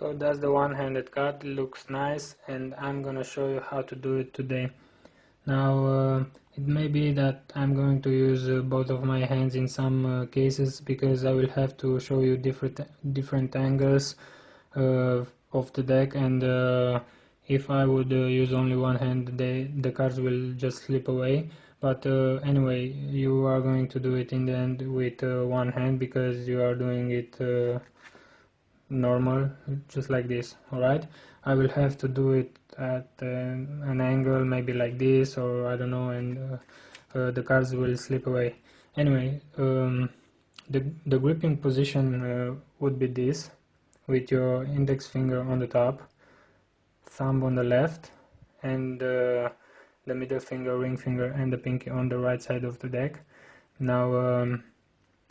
So that's the one-handed card. It looks nice, and I'm gonna show you how to do it today. Now it may be that I'm going to use both of my hands in some cases, because I will have to show you different angles of the deck, and if I would use only one hand, the cards will just slip away. But anyway, you are going to do it in the end with one hand, because you are doing it normal, just like this. Alright, I will have to do it at an angle, maybe like this, or I don't know, and the cards will slip away. Anyway, the gripping position would be this, with your index finger on the top, thumb on the left, and the middle finger, ring finger, and the pinky on the right side of the deck. Now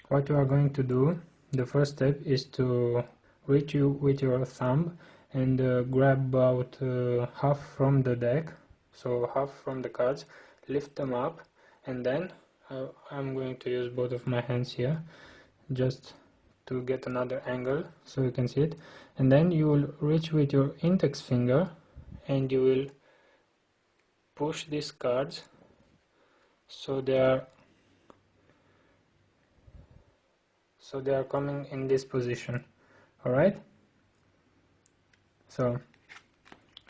what you are going to do, the first step is to reach you with your thumb and grab about half from the deck, so half from the cards, lift them up, and then I'm going to use both of my hands here just to get another angle so you can see it, and then you will reach with your index finger and you will push these cards so they are coming in this position. Alright, so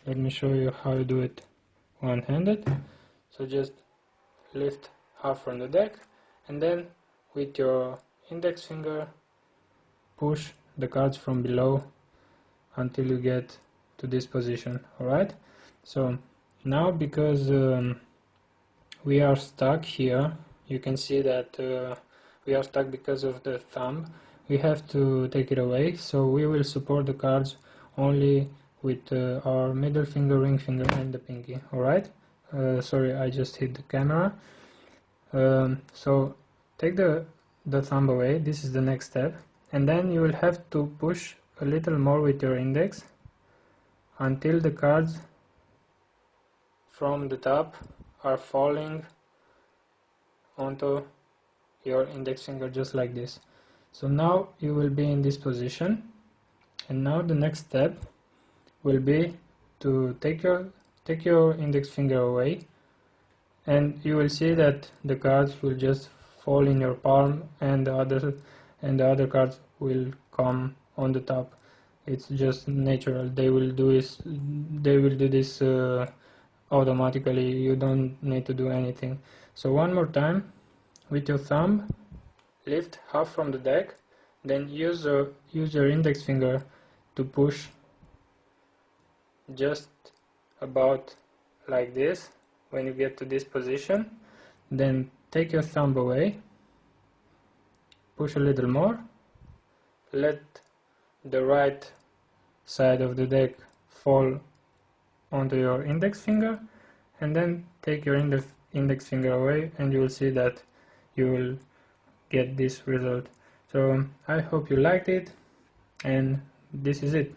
let me show you how you do it one-handed. So just lift half from the deck, and then with your index finger push the cards from below until you get to this position. Alright, so now because we are stuck here, you can see that we are stuck because of the thumb. We have to take it away, so we will support the cards only with our middle finger, ring finger, and the pinky. Alright, sorry, I just hit the camera. So take the thumb away, this is the next step, and then you will have to push a little more with your index until the cards from the top are falling onto your index finger, just like this. So now you will be in this position, and now the next step will be to take your index finger away, and you will see that the cards will just fall in your palm, and the other cards will come on the top. It's just natural. They will do this automatically. You don't need to do anything. So one more time, with your thumb, lift half from the deck, then use your index finger to push just about like this when you get to this position. Then take your thumb away, push a little more, let the right side of the deck fall onto your index finger, and then take your index finger away, and you will see that you will get this result. So I hope you liked it, and this is it.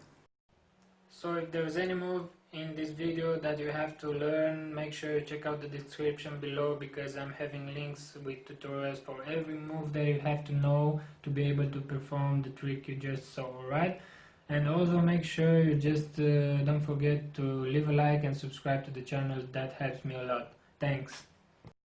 So if there is any move in this video that you have to learn, make sure you check out the description below, because I'm having links with tutorials for every move that you have to know to be able to perform the trick you just saw. Alright, and also make sure you just don't forget to leave a like and subscribe to the channel. That helps me a lot. Thanks.